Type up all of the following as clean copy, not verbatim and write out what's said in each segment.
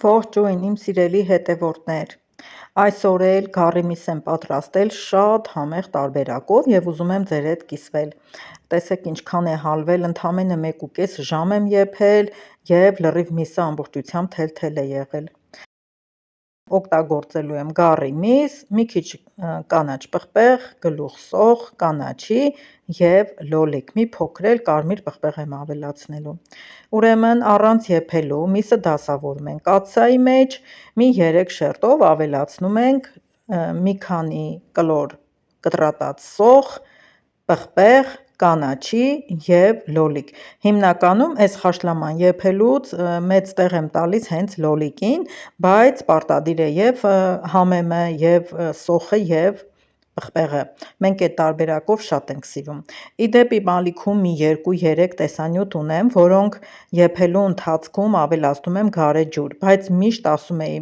Ողջույն իմ սիրելի հետևորդներ, այսօր էլ գառի միս եմ պատրաստել շատ համեղ տարբերակով և ուզում եմ ձեր հետ կիսվել, տեսեք ինչքան է հալվել, ընդամենը 1.5 ժամ եմ եփել և լրիվ միսը ամբողջությամբ թելթել է եղել, օգտագործելու եմ գառի միս, մի քիչ կանաչ պղպեղ, գլուխ սոխ, կանաչի և լոլիկ, մի փոքր էլ կարմիր պղպեղ եմ ավելացնելու, ուրեմն առանց եփելու միսը դասավորում ենք, կաթսայի մեջ մի 3 շերտով ավելացնում ենք մի քանի կլոր կտրատած սոխ, պղպեղ, կանաչի և լոլիկ, հիմնականում այս խաշլաման եփելուց մեծ տեղ եմ տալիս հենց լոլիկին, բայց պարտադիր է և համեմը և սոխը և պղպեղը, մենք այդ տարբերակով շատ ենք սիրում, իդեպ իմ ալիքում մի 2-3 տեսանյութ ունեմ, որոնք եփելու ընթացքում ավելացնում եմ գարեջուր, բայց միշտ ասում էի,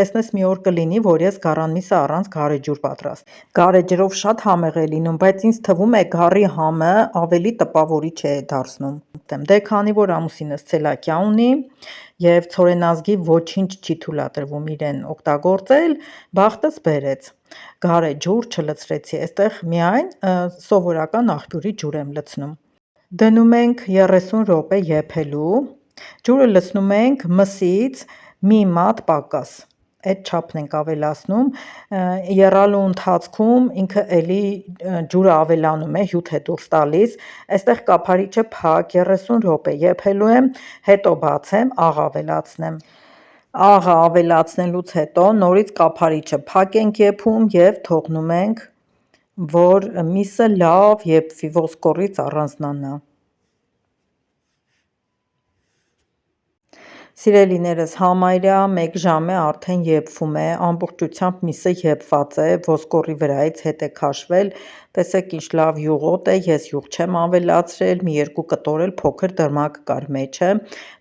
տեսնես մի օր կլինի, որ ես գառանմիսը առանց գարեջուր պատրաստեմ, գարեջրով շատ համեղ է լինում, բայց ինձ թվում է գառի համը ավելի տպավորիչ է դարձնում, դե քանի որ ամուսինս ցելակիա ունի և ցորենազգի ոչինչ չի թույլատրվում իրեն օգտագործել, բախտս բերեց, գարեջուր չլցրեցի, այստեղ միայն սովորական աղբյուրի ջուր եմ լցնում, դնում ենք 30 րոպե եփելու, ջուրը լցնում ենք մսից մի մատ պակաս, այդ չափն ենք ավելացնում, եռալու ընթացքում ինքը էլի ջուրը ավելանում է, հյութ է դուրս տալիս, այստեղ կափարիչը փակ 30 րոպե եփելու եմ, հետո բացեմ, աղ ավելացնեմ, աղը ավելացնելուց հետո նորից կափարիչը փակ ենք եփում և թողնում ենք, որ միսը լավ եփվի, ոսկորից առանձնանա, Սիրելիներս համարյա 1 ժամ է արդեն եփվում է, ամբողջությամբ միսը եփված է, ոսկորի վրայից հետ է քաշվել, տեսեք ինչ լավ յուղոտ է, ես յուղ չեմ ավելացրել, մի 2 կտոր էլ փոքր դրմակ կար մեջը,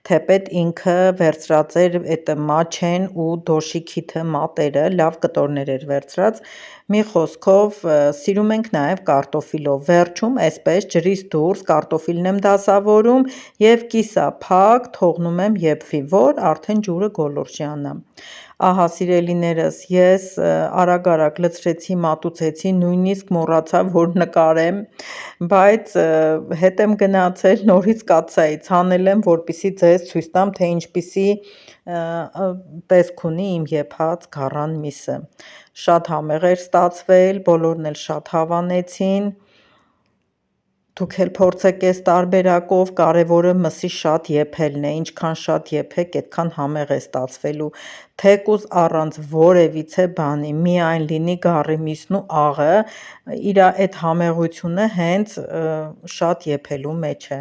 թեպետ ինքը վերցրած էր այդ մաչեն ու դոշի քիթը մատերը, լավ կտորներ էր վերցրած, մի խոսքով սիրում ենք նաև կարտոֆիլով, վերջում այսպես ջրից դուրս կարտոֆիլն եմ դասավորում և կիսափակ թողնում եմ եփվի, որ արդեն ջուրը գոլորշիանա, ահա սիրելիներս, ես արագ լցրեցի, մատուցեցի, նույնիսկ մոռացա, որ նկարեմ, բայց հետ եմ գնացել, նորից կաթսայից հանել եմ, որպեսզի ձեզ ցույց տամ, թե ինչպիսի տեսք ունի իմ եփած գառան միսը, շատ համեղ էր ստացվել, բոլորն էլ շատ հավանեցին, դուք էլ փորձեք այս տարբերակով, կարևորը մսի շատ եփելն է, ինչքան շատ եփեք, այդքան համեղ է ստացվելու, թեկուզ առանց որևիցե բանի, միայն լինի գառի միսն ու աղը, իրա այդ համեղությունը հենց շատ եփելու մեջ է,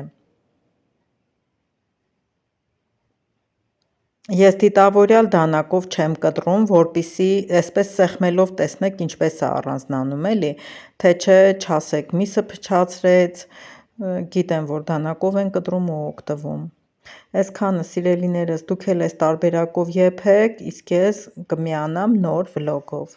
Ես դիտավորյալ դանակով չեմ կտրում, որպեսզի այսպես սեղմելով տեսնեք ինչպես է առանձնանում էլի, թե չէ չասեք միսը փչացրեց, գիտեմ, որ դանակով են կտրում ու օգտվում, այսքանը սիրելիներս, դուք էլ այս տարբերակով եփեք, իսկ ես կմիանամ նոր վլոգով,